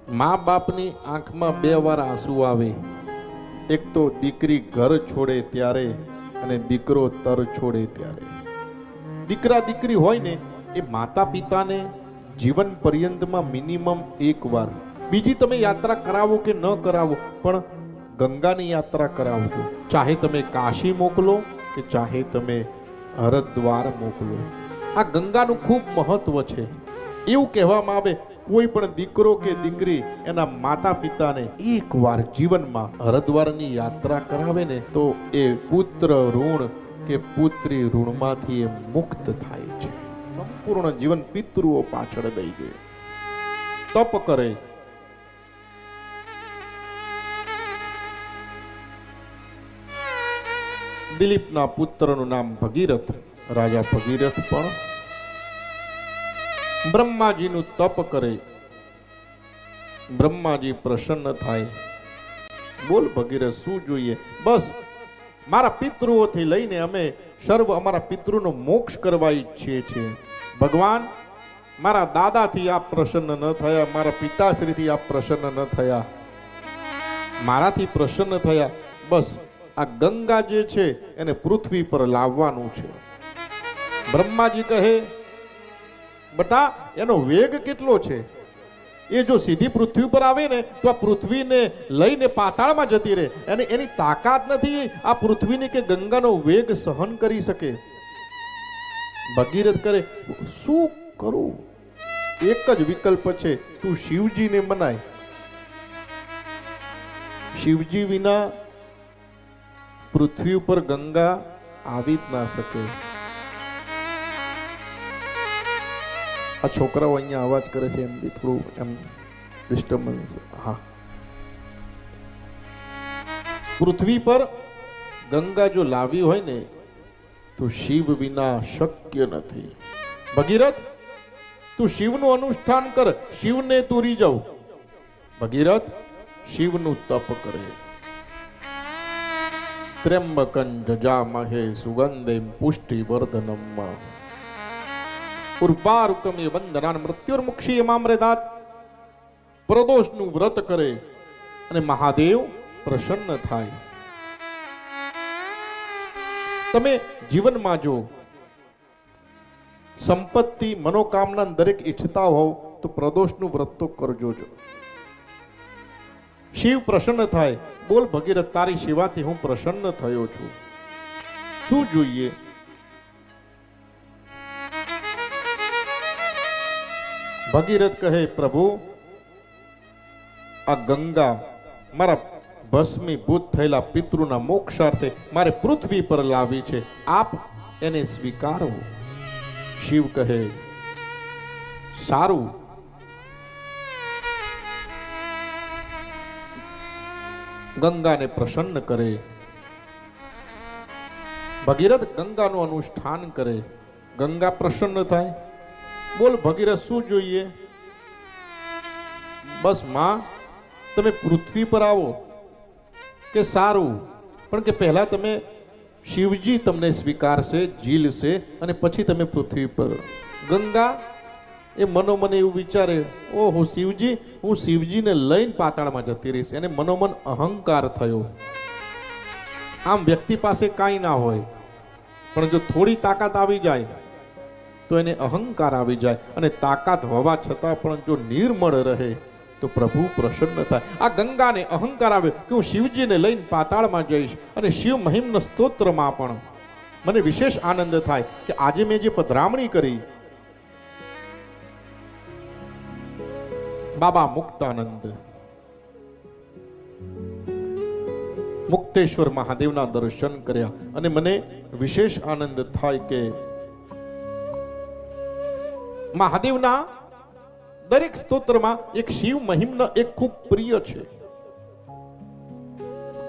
મા બાપની આંખમાં બે વાર આંસુ આવે, એક તો દીકરી ઘર છોડે ત્યારે અને દીકરો તર છોડે ત્યારે. દીકરા દીકરી હોય ને એ માતા પિતાને જીવન પર્યંતમાં મિનિમમ એક વાર, બીજી તમે યાત્રા કરાવો કે ન કરાવો પણ ગંગાની યાત્રા કરાવજો. ચાહે તમે કાશી મોકલો કે ચાહે તમે હરિદ્વાર મોકલો, આ ગંગાનું ખૂબ મહત્વ છે. એવું કહેવામાં આવે કોઈ પણ દીકરો કે દીકરી એના માતા પિતાને એક વાર જીવનમાં હરિદ્વારની યાત્રા કરાવે ને તો એ પુત્ર ઋણ કે પુત્રી ઋણમાંથી એ મુક્ત થાય છે. સંપૂર્ણ જીવન પિતૃઓ પાછળ દઈ દે, તપ કરે. દિલીપના પુત્રનું નામ ભગીરથ. રાજા ભગીરથ પણ બ્રહ્માજીનું તપ કરે, બ્રહ્માજી પ્રસન્ન થાય. બોલ ભગીરથ શું જોઈએ? બસ મારા પિતૃઓથી લઈને અમે સર્વ અમારા પિતૃનો મોક્ષ કરવા ઈચ્છીએ છીએ. ભગવાન, મારા દાદાથી આપ પ્રસન્ન ન થયા, મારા પિતાશ્રીથી આપ પ્રસન્ન ન થયા, મારાથી પ્રસન્ન થયા. બસ આ ગંગા જે છે એને પૃથ્વી પર લાવવાનું છે. બ્રહ્માજી કહે, બટા એનો વેગ કેટલો છે? એ જો સીધી પૃથ્વી પર આવે ને તો આ પૃથ્વીને લઈને પાતાળમાં જતી રહે, અને એની તાકાત નથી આ પૃથ્વીની કે ગંગાનો વેગ સહન કરી શકે. ભગીરથ કરે, શું કરું? એક જ વિકલ્પ છે, તું શિવજીને મનાય. શિવજી વિના પૃથ્વી ઉપર ગંગા આવી જ ના શકે. આ છોકરાઓ અહીંયા અવાજ કરે છે એમ બી થોડું એમ ડિસ્ટર્બન્સ. હા, પૃથ્વી પર ગંગા જો લાવી હોય ને તો શિવ વિના શક્ય નથી. ભગીરથ, તું શિવનું અનુષ્ઠાન કર, શિવને તું રીઝવ. ભગીરથ શિવનું તપ કરે. ત્ર્યંબકં જજામહે સુગંધિમ પુષ્ટિવર્ધનમ ઉર્વારુકમિવ બંધનાન મૃત્યુર્મુક્ષીયમામ્રેતાત. પ્રદોષનું વ્રત કરે અને મહાદેવ પ્રસન્ન થાય. તમે જીવનમાં જો સંપત્તિ મનોકામના દરેક ઈચ્છતા હોવ તો પ્રદોષનું વ્રત તો કરજો જ. શિવ પ્રસન્ન થાય. બોલ ભગીરથ, તારી સેવાથી હું પ્રસન્ન થયો છું. શું જોઈએ? ભગીરથ કહે, પ્રભુ આ ગંગા મારા ભસ્મીભૂત થયેલા પિતૃના મોક્ષાર્થે મારે પૃથ્વી પર લાવી છે, આપ એને સ્વીકારો. શિવ કહે, સારું. ગંગાને પ્રસન્ન કરે. ભગીરથ ગંગાનું અનુષ્ઠાન કરે, ગંગા પ્રસન્ન થાય. બોલ ભગીરથ શું જોઈએ? બસ માં, તમે પૃથ્વી પર આવો કે સારું, પણ કે પહેલા તમે શિવજી તમને સ્વીકારશે, ઝીલશે, અને પછી તમે પૃથ્વી પર. ગંગા એ મનોમન એવું વિચારે, ઓહો શિવજી, હું શિવજીને લઈને પાતાળમાં જતી રહીશ. એને મનોમન અહંકાર થયો. આમ વ્યક્તિ પાસે કાંઈ ના હોય પણ જો થોડી તાકાત આવી જાય તો એને અહંકાર આવી જાય, અને તાકાત હોવા છતાં પણ જો નિર્મળ રહે તો પ્રભુ પ્રસન્ન થાય. આ ગંગાને અહંકાર આવે કે હું શિવજીને લઈને પાતાળમાં જઈશ. અને શિવ મહિમ્ન સ્તોત્રમાં પણ મને વિશેષ આનંદ થાય કે આજે મેં જે પધરામણી કરી, બાબા મુક્તાનંદ મુક્તેશ્વર મહાદેવના દર્શન કર્યા, અને મને વિશેષ આનંદ થાય કે મહાદેવના દરેક સ્તોત્રમાં એક શિવ મહિમ્ન એક ખૂબ પ્રિય છે.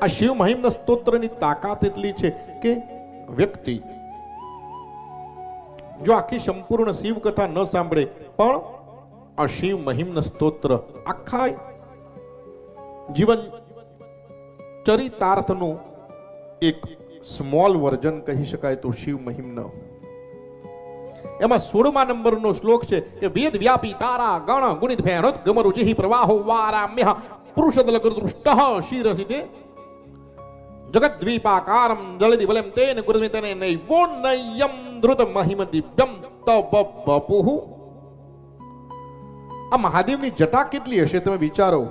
આ શિવ મહિમ્ન સ્તોત્રની તાકાત એટલી છે કે વ્યક્તિ જો આખી સંપૂર્ણ શિવ કથા ન સાંભળે પણ આ શિવ મહિમ્ન સ્તોત્ર આખા જીવન ચરિતાર્થનું એક સ્મોલ વર્ઝન કહી શકાય તો શિવ મહિમ્ન. એમાં 16મા નંબરનો શ્લોક છે કે વેદ વ્યાપી તારા ગણ ગુણિત ભેણોત ગમરુચિ પ્રવાહો વારામ્ય પુરુષદલગૃષ્ટ શિરસિતે જગદ્વીપાકારમ જલધિ બલમ તેન ગુરુમિતને નૈવો નયમ ધૃત મહિમ દિવ્યમ તવ વપુઃ. આ મહાદેવની જટા કેટલી હશે તમે વિચારો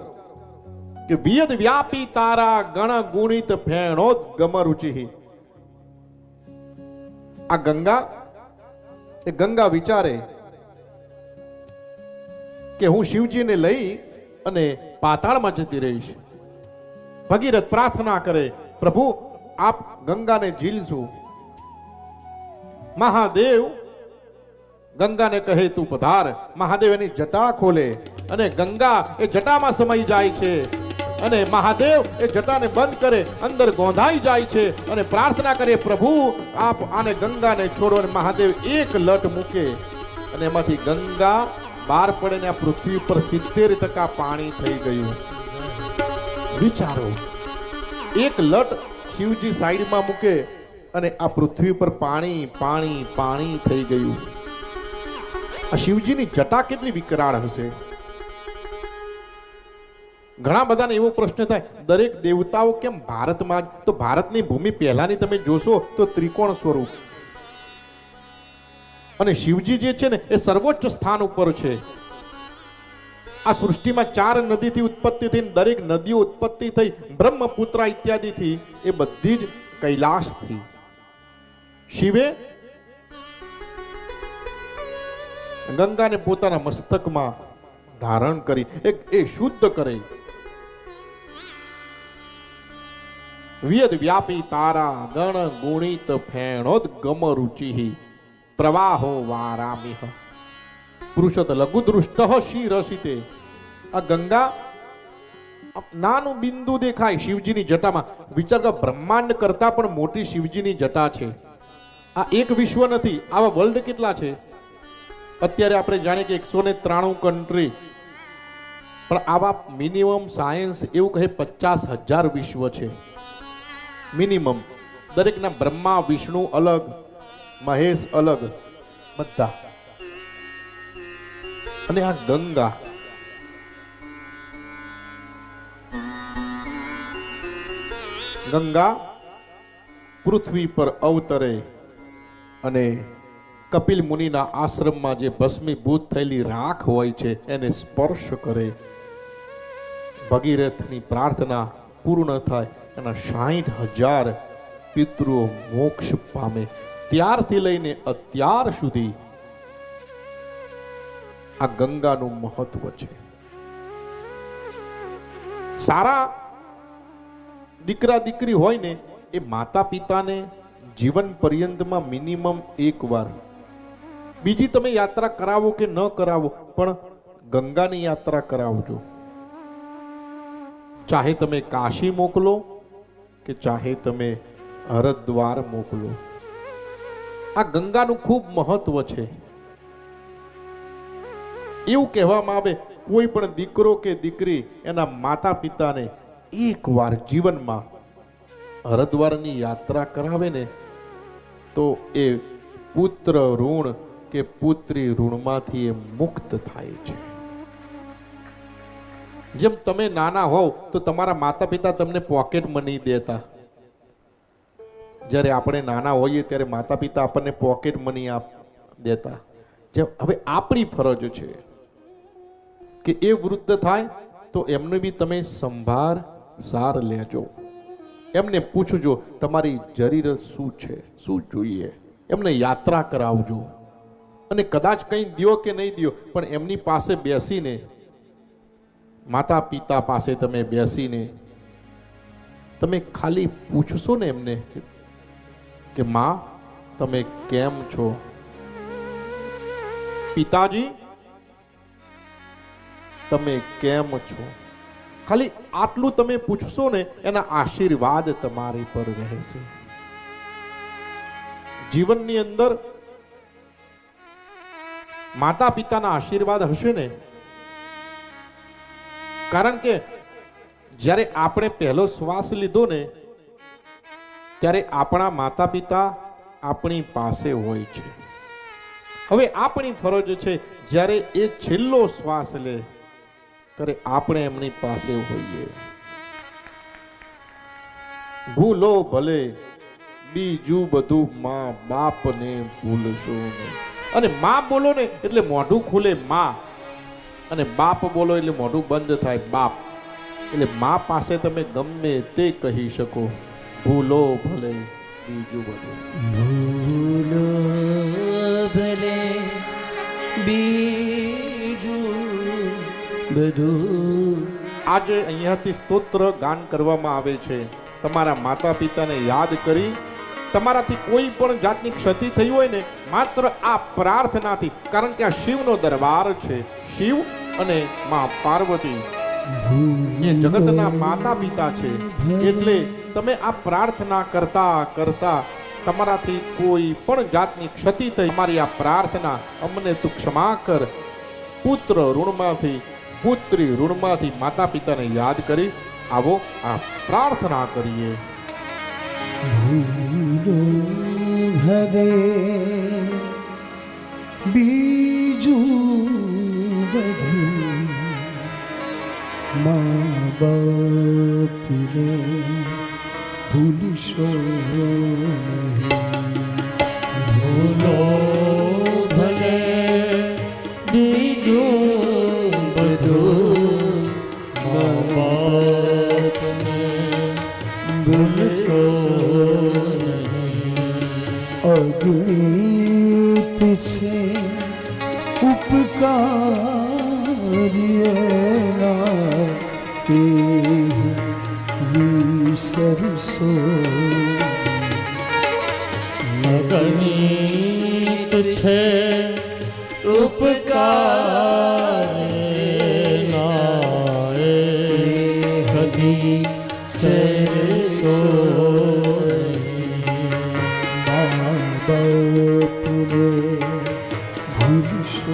કે વેદ વ્યાપી તારા ગણ ગુણિત ફેણોત ગમરુચિ. આ ગંગા વિચારે કે હું શિવજીને લઈ અને પાતાળમાં જતી રહીશ. ભગીરથ પ્રાર્થના કરે, પ્રભુ આપ ગંગાને ઝીલશું. મહાદેવ ગંગાને કહે તું પધાર. મહાદેવ એની જટા ખોલે અને ગંગા એ જટામાં સમાઈ જાય છે અને મહાદેવ એ જટાને બંધ કરે, અંદર ગોંધાઈ જાય છે અને પ્રાર્થના કરે, પ્રભુ આપ આને ગંગાને છોડો. અને મહાદેવ એક લટ મૂકે અને એમાંથી ગંગા બહાર પડે ને આ પૃથ્વી પર 70% પાણી થઈ ગયું. વિચારો, એક લટ શિવજી સાઈડમાં મૂકે અને આ પૃથ્વી પર પાણી પાણી પાણી થઈ ગયું. આ શિવજીની જટા કેટલી વિકરાળ હશે. ઘણા બધાને એવો પ્રશ્ન થાય, દરેક દેવતાઓ કેમ ભારતમાં જ? તો ભારતની ભૂમિ પહેલાની તમે જોશો તો ત્રિકોણ સ્વરૂપ, અને શિવજી જે છે ને એ સર્વોચ્ચ સ્થાન ઉપર છે. આ સૃષ્ટિમાં 4 નદીથી ઉત્પત્તિ થઈ, દરેક નદીઓ ઉત્પત્તિ થઈ બ્રહ્મપુત્ર ઇત્યાદિથી, એ બધી જ કૈલાસથી. શિવે ગંગાને પોતાના મસ્તકમાં ધારણ કરી એ શુદ્ધ કરે. વેદ વ્યાપી તારા ગણ ગુણિત ફેણોદ ગમરુચિ પ્રવાહો વારામિહ પુરુષોત લઘુદૃષ્ટ શિરસિતે. આ ગંગા નાનું બિંદુ દેખાય શિવજીની જટામાં. વિચાર કરો, બ્રહ્માંડ કરતા પણ મોટી શિવજીની જટા છે. આ એક વિશ્વ નથી, આવા વર્લ્ડ કેટલા છે? અત્યારે આપણે જાણીએ કે 193 કન્ટ્રી, પણ આવા મિનિમમ સાયન્સ એવું કહે 50,000 વિશ્વ છે મિનિમમ. દરેકના બ્રહ્મા વિષ્ણુ અલગ, મહેશ અલગ, બધા. અને આ ગંગા પૃથ્વી પર અવતરે અને કપિલ મુનિના આશ્રમમાં જે ભસ્મીભૂત થયેલી રાખ હોય છે એને સ્પર્શ કરે. ભગીરથની પ્રાર્થના પૂર્ણ થાય, એના 60,000 પિતૃઓ મોક્ષ પામે. ત્યારથી લઈને અત્યાર સુધી આ ગંગાનું મહત્વ છે. સારા દીકરા દીકરી હોય ને એ માતા પિતાને જીવન પર્યંતમાં મિનિમમ એક વાર, બીજી તમે યાત્રા કરાવો કે ન કરાવો, પણ ગંગાની યાત્રા કરાવજો. ચાહે તમે કાશી મોકલો કે ચાહે તમે હરિદ્વાર મોકલો, આ ગંગાનું ખૂબ મહત્વ છે. એવું કહેવામાં આવે, કોઈ પણ દીકરો કે દીકરી એના માતા પિતાને એકવાર જીવનમાં હરિદ્વારની યાત્રા કરાવે ને તો એ પુત્ર ઋણ કે પુત્રી ઋણમાંથી એ મુક્ત થાય છે. જેમ તમે નાના હોવ તો તમારા માતા પિતા તમને પોકેટ મની દેતા. જ્યારે આપણે નાના હોઈએ ત્યારે માતા પિતા આપણને પોકેટ મની દેતા. જેમ હવે આપણી ફરજ છે કે એ વૃદ્ધ થાય તો એમને બી તમે સંભાળ સાર લેજો. એમને પૂછજો તમારી જરૂરત શું છે, શું જોઈએ, એમને યાત્રા કરાવજો. અને કદાચ કંઈ દ્યો કે નહીં દ્યો, પણ એમની પાસે બેસીને, માતા પિતા પાસે તમે બેસીને તમે ખાલી પૂછશો ને એમને કે માં તમે કેમ છો, પિતાજી તમે કેમ છો, ખાલી આટલું તમે પૂછશો ને એના આશીર્વાદ તમારી પર રહેશે. જીવનની અંદર માતા પિતાના આશીર્વાદ હશે ને, કારણ કે જ્યારે આપણે પહેલો શ્વાસ લીધો ને ત્યારે આપણા માતા પિતા આપણી પાસે હોય છે. હવે આપણી ફરજ છે જ્યારે એ છેલ્લો શ્વાસ લે ત્યારે આપણે એમની પાસે હોઈએ. ભૂલો ભલે બીજું બધું મા બાપને ભૂલશો નહીં. અને મા બોલો ને એટલે મોઢું ખુલે મા, અને બાપ બોલો એટલે મોઢું બંધ થાય બાપ. એટલે મા પાસે તમે ગમે તે કહી શકો. ભૂલો ભલે બીજું બધું, ભૂલો ભલે બીજું બધું. આજે અહીંયાથી સ્તોત્ર ગાન કરવામાં આવે છે. તમારા માતા પિતાને યાદ કરી તમારાથી કોઈ પણ જાતની ક્ષતિ થઈ હોય ને, માત્ર આ પ્રાર્થનાથી, કારણ કે આ શિવનો દરબાર છે. શિવ અને માં પાર્વતી એ જગતના માતા પિતા છે. એટલે તમે આ પ્રાર્થના કરતા કરતા તમારાથી કોઈ પણ જાતની ક્ષતિ થઈ, તમારી આ પ્રાર્થના અમને તું ક્ષમા કર. પુત્ર ઋણમાંથી, પુત્રી ઋણમાંથી માતા પિતાને યાદ કરી આવો આ પ્રાર્થના કરીએ. ભૂલો ભલે બીજું બધું, મા બાપને ભૂલશો નહીં. ભૂલો ભલે બીજું બધું, મા બાપને ભૂલશો નહીં. અગણિત છે ઉપકાર્યના, તે વિસરશો. અગણિત છે ઉપકાર્યના, કદી સરશો નહીં. મા બાપને ભૂલશો નહીં.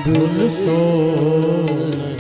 ભૂલશો નહીં.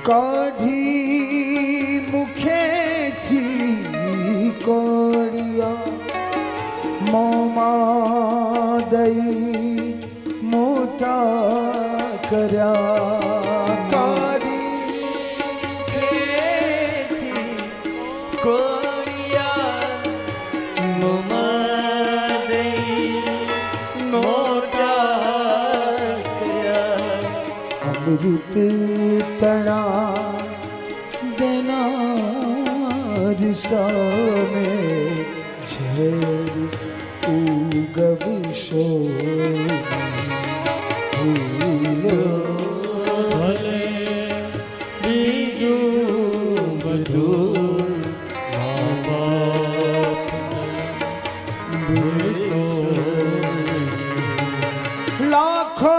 કાઢી મુખેથી કોળિયા, મોંમાં દઈ મોટા કર્યા. કાઢી મુખેથી કોળિયા, મોંમાં દઈ મોટા કર્યા. અમૃત તણા દેનાર સામે ઝેર ઉગવશો. ભૂલો ભલે બીજું બધું, મા બાપને ભૂલશો. લાખો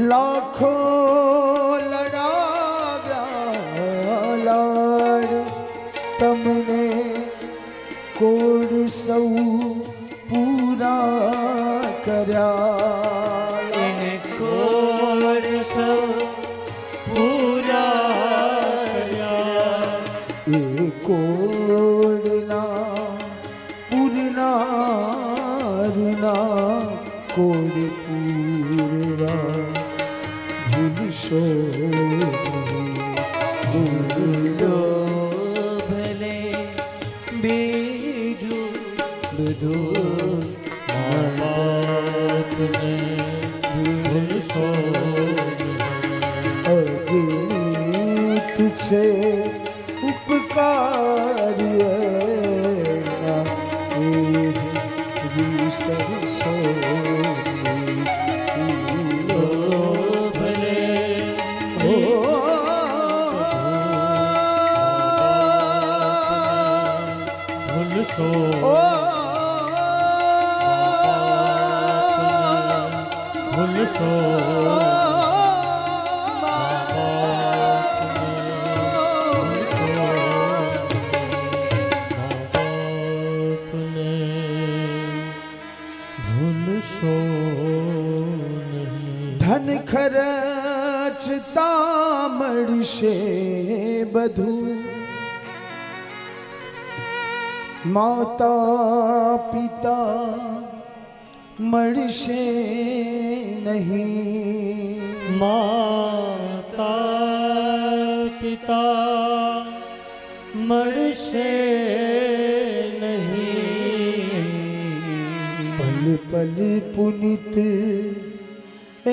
લાખો લડાવ્યા લાડ, તમને કોડ સૌ પૂરા કર્યા. એને કોડ સૌ પૂરા કર્યા. એ કોડના પૂરનારના કોડ પૂરવા ભૂલશો નહીં. ભૂલો ભલે બીજું બધું, મા બાપને ભૂલશો નહીં. અગણિત છે ઉપકાર્ય ભૂલશો ધન ખર્ચતા મળશે બધું માતા પિતા મળશે નહીં માતા પિતા મળશે નહીં પલ પલ પુનિત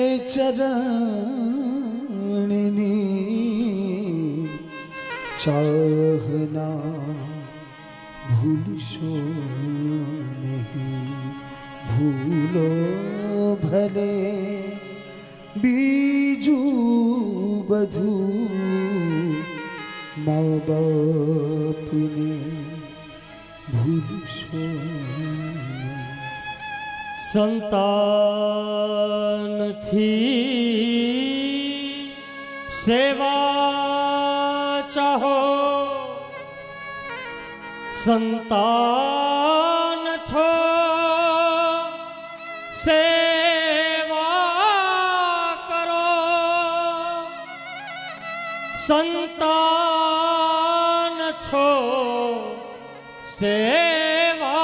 એ ચરણની ચાહના ભૂલશો નહીં ભૂલો ભલે બીજું બધું મા બાપને ભૂલશો સંતાનથી સેવા ચાહો સંતાન છો સેવા કરો સંતાન છો સેવા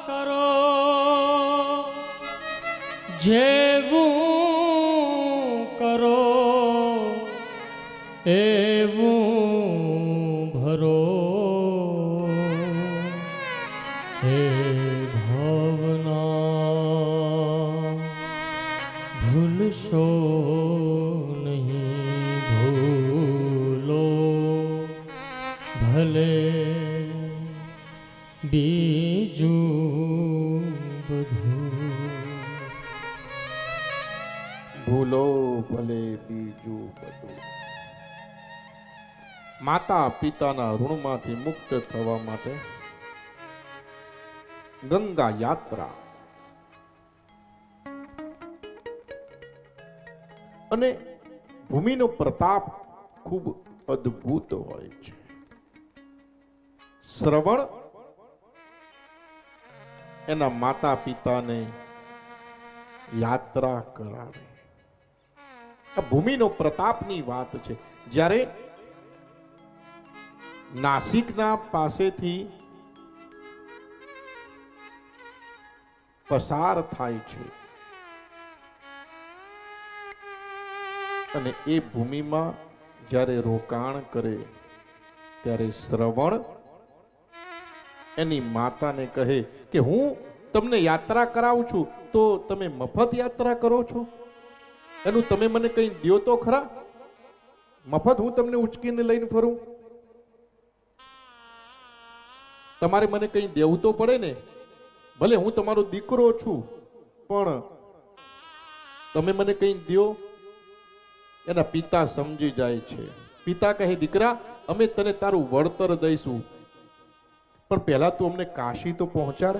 કરો જેવું કરો એવું ભરો હે ભાવના ભૂલશો નહીં ભૂલો ભલે બીજું બધું ભૂલો ભલે બીજું બધું. માતા પિતાના ઋણમાંથી મુક્ત થવા માટે ગંગા યાત્રા અને ભૂમિનો પ્રતાપ ખૂબ અદ્ભુત હોય છે. શ્રવણ એના માતા પિતાને યાત્રા કરાવે. આ ભૂમિનો પ્રતાપની વાત છે. જ્યારે નાસિકના પાસેથી પસાર થાય છે અને એ ભૂમિમાં જ્યારે રોકાણ કરે ત્યારે શ્રવણ એની માતાને કહે કે હું તમને યાત્રા કરાવું છું તો તમે મફત યાત્રા કરો છો? એનું તમે મને કંઈ દ્યો તો ખરા? મફત હું તમને ઉચકીને લઈને ફરું? તમારે મને કંઈ દેવું તો પડે ને. ભલે હું તમારો દીકરો છું પણ તમે મને કંઈ દ્યો. એના પિતા સમજી જાય છે. પિતા કહે દીકરા અમે તને તારું વળતર દઈશું પણ પહેલા તું અમને કાશી તો પહોંચાડ.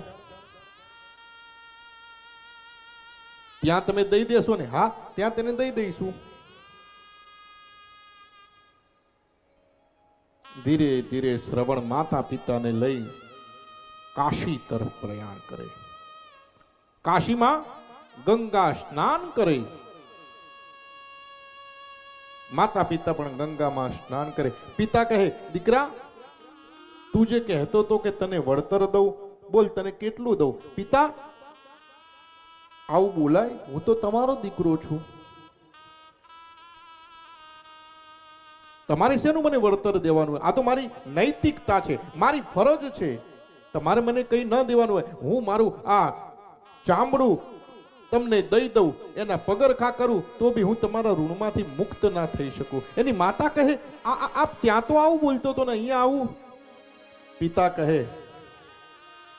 ત્યાં તમે દઈ દેશો ને? હા ત્યાં તેને દઈ દઈશું. ધીરે ધીરે શ્રવણ માતા પિતાને લઈ કાશી તરફ પ્રયાણ કરે. કાશીમાં ગંગા સ્નાન કરે. માતા પિતા પણ ગંગામાં સ્નાન કરે. પિતા કહે દીકરા તું જે કહેતો તો કે તને વળતર દઉં, બોલ તને કેટલું દઉં? પિતા આવું બોલાય? હું તો તમારો દીકરો છું. તમારે શેનું મને વળતર દેવાનું? આ તો મારી નૈતિકતા છે, મારી ફરજ છે. તમારે મને કંઈ ન દેવાનું હોય. હું મારું આ ચામડું તમને દઈ દઉં, એના પગરખા કરું તો બી હું તમારા ઋણમાંથી મુક્ત ના થઈ શકું. એની માતા કહે આપ ત્યાં તો આવું બોલતો તો ને અહીંયા આવું? પિતા કહે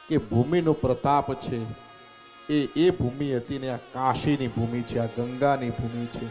કે ભૂમિનો પ્રતાપ છે એ ભૂમિ હતી ને આ કાશીની ભૂમિ છે, આ ગંગાની ભૂમિ છે.